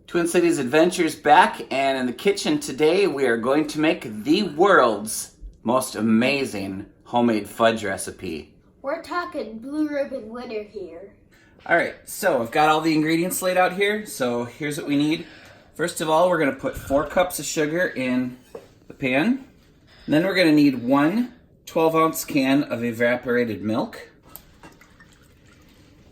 Twin Cities Adventures back, and in the kitchen today we are going to make the world's most amazing homemade fudge recipe. We're talking Blue Ribbon winner here. Alright, so I've got all the ingredients laid out here, so here's what we need. First of all, we're going to put 4 cups of sugar in the pan. And then we're going to need 1 12-ounce can of evaporated milk.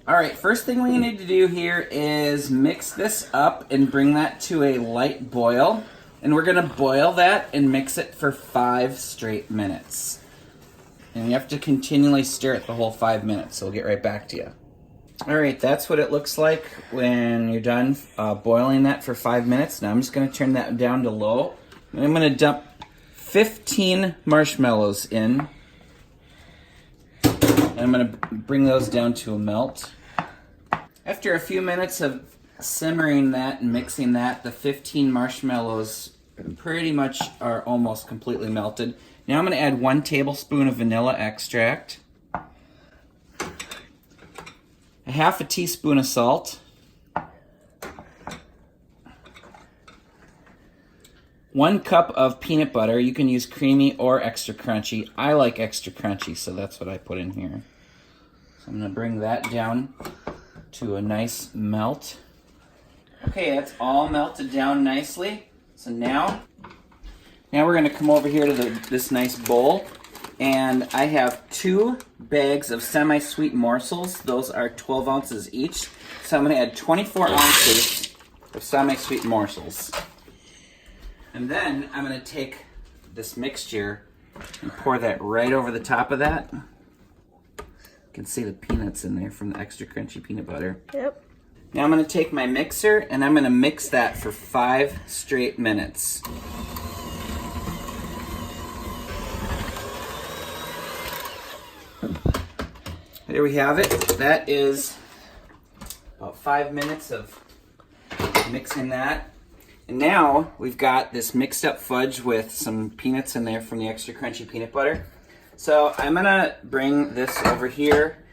Alright, first thing we need to do here is mix this up and bring that to a light boil. And we're going to boil that and mix it for 5 straight minutes. And you have to continually stir it the whole 5 minutes, so we'll get right back to you. Alright, that's what it looks like when you're done boiling that for 5 minutes. Now I'm just going to turn that down to low. And I'm going to dump 15 marshmallows in. And I'm going to bring those down to a melt. After a few minutes of simmering that and mixing that, the 15 marshmallows pretty much are almost completely melted. Now I'm going to add 1 tablespoon of vanilla extract, a 1/2 teaspoon of salt, 1 cup of peanut butter. You can use creamy or extra crunchy. I like extra crunchy, so that's what I put in here. So I'm going to bring that down to a nice melt. Okay, that's all melted down nicely. So now we're going to come over here to this nice bowl, and I have 2 bags of semi-sweet morsels. Those are 12 ounces each. So I'm going to add 24 ounces of semi-sweet morsels. And then I'm going to take this mixture and pour that right over the top of that. You can see the peanuts in there from the extra crunchy peanut butter. Yep. Now I'm going to take my mixer and I'm going to mix that for 5 straight minutes. There we have it. That is about 5 minutes of mixing that. And now we've got this mixed up fudge with some peanuts in there from the extra crunchy peanut butter. So I'm gonna bring this over here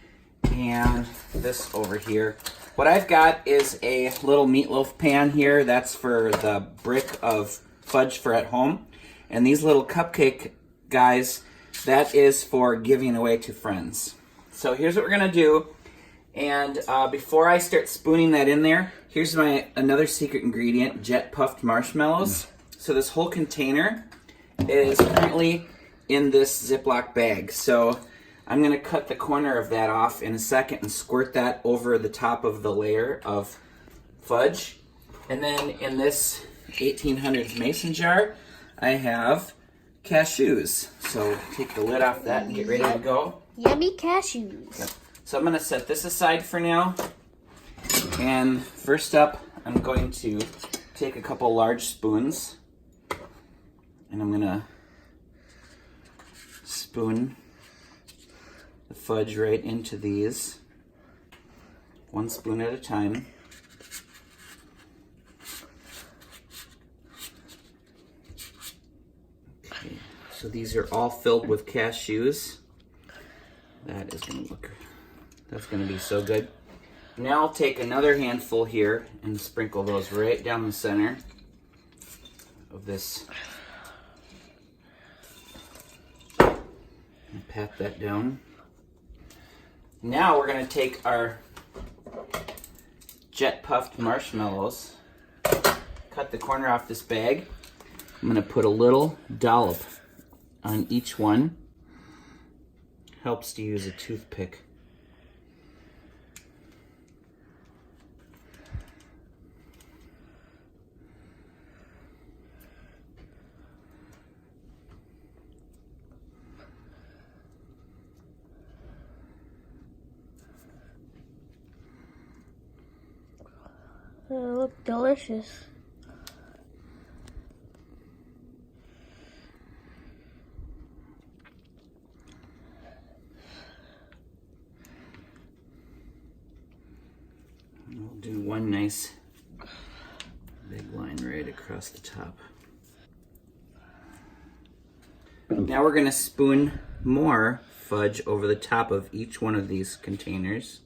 and this over here. What I've got is a little meatloaf pan here. That's for the brick of fudge for at home. And these little cupcake guys, that is for giving away to friends. So here's what we're gonna do. And before I start spooning that in there, here's another secret ingredient, jet puffed marshmallows. So this whole container is currently in this Ziploc bag. So I'm going to cut the corner of that off in a second and squirt that over the top of the layer of fudge. And then in this 1800s mason jar, I have cashews. So take the lid off that and get ready to go. Yummy cashews. Yep. So I'm going to set this aside for now. And first up, I'm going to take a couple large spoons. And I'm going to spoon the fudge right into these. 1 spoon at a time. Okay, so these are all filled with cashews. That is going to look, that's going to be so good. Now I'll take another handful here and sprinkle those right down the center of this. And pat that down. Now we're going to take our jet puffed marshmallows, cut the corner off this bag. I'm going to put a little dollop on each one. Helps to use a toothpick. They look delicious. We'll do one nice big line right across the top. Now we're going to spoon more fudge over the top of each one of these containers.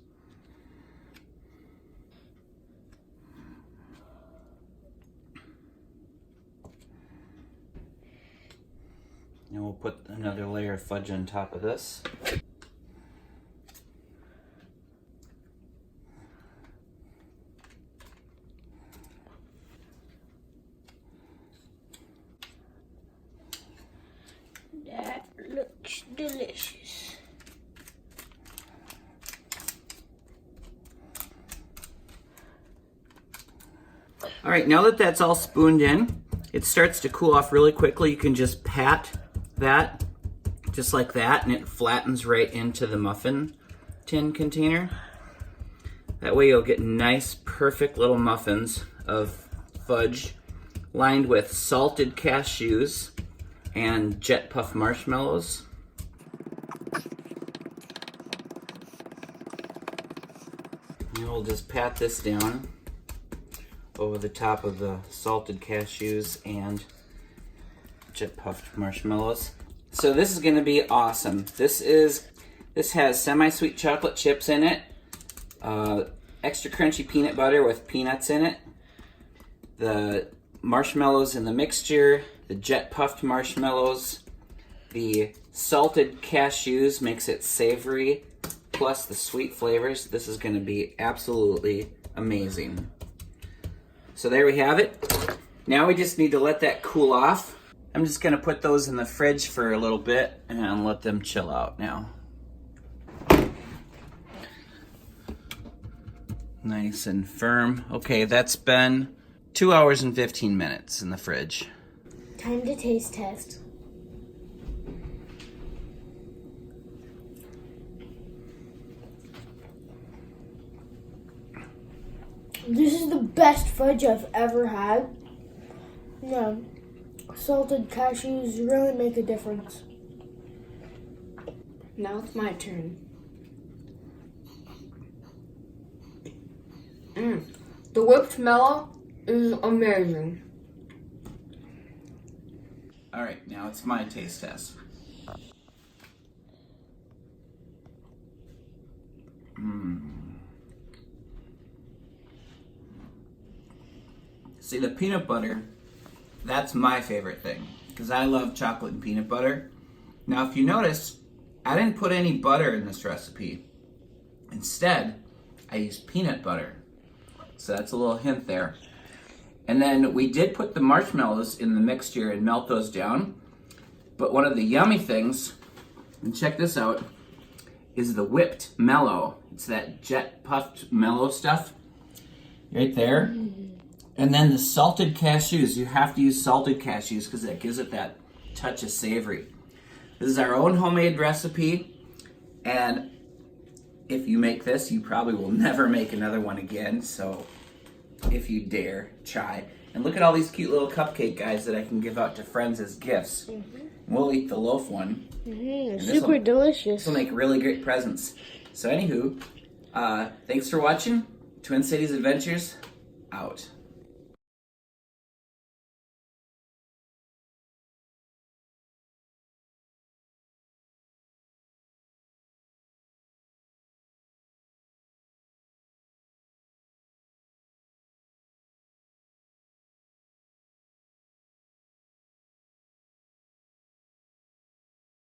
And we'll put another layer of fudge on top of this. That looks delicious. All right, now that that's all spooned in, it starts to cool off really quickly. You can just pat that just like that, and it flattens right into the muffin tin container. That way you'll get nice, perfect little muffins of fudge lined with salted cashews and jet puffed marshmallows. And we'll just pat this down over the top of the salted cashews and jet puffed marshmallows. So this is gonna be awesome. This has semi-sweet chocolate chips in it, extra crunchy peanut butter with peanuts in it, the marshmallows in the mixture, the jet puffed marshmallows, the salted cashews makes it savory, plus the sweet flavors. This is gonna be absolutely amazing. So there we have it. Now we just need to let that cool off. I'm just gonna put those in the fridge for a little bit and let them chill out now. Nice and firm. Okay, that's been 2 hours and 15 minutes in the fridge. Time to taste test. This is the best fudge I've ever had. Yeah, salted cashews really make a difference. Now it's my turn. The whipped mellow is amazing. All right, now it's my taste test. See, the peanut butter, that's my favorite thing, because I love chocolate and peanut butter. Now, if you notice, I didn't put any butter in this recipe. Instead, I used peanut butter. So that's a little hint there. And then we did put the marshmallows in the mixture and melt those down. But one of the yummy things, and check this out, is the whipped mellow. It's that jet puffed mellow stuff right there. And then the salted cashews. You have to use salted cashews because that gives it that touch of savory. This is our own homemade recipe. And if you make this, you probably will never make another one again. So if you dare, try. And look at all these cute little cupcake guys that I can give out to friends as gifts. We'll eat the loaf one. Super delicious. This will make really great presents. So anywho, thanks for watching. Twin Cities Adventures, out.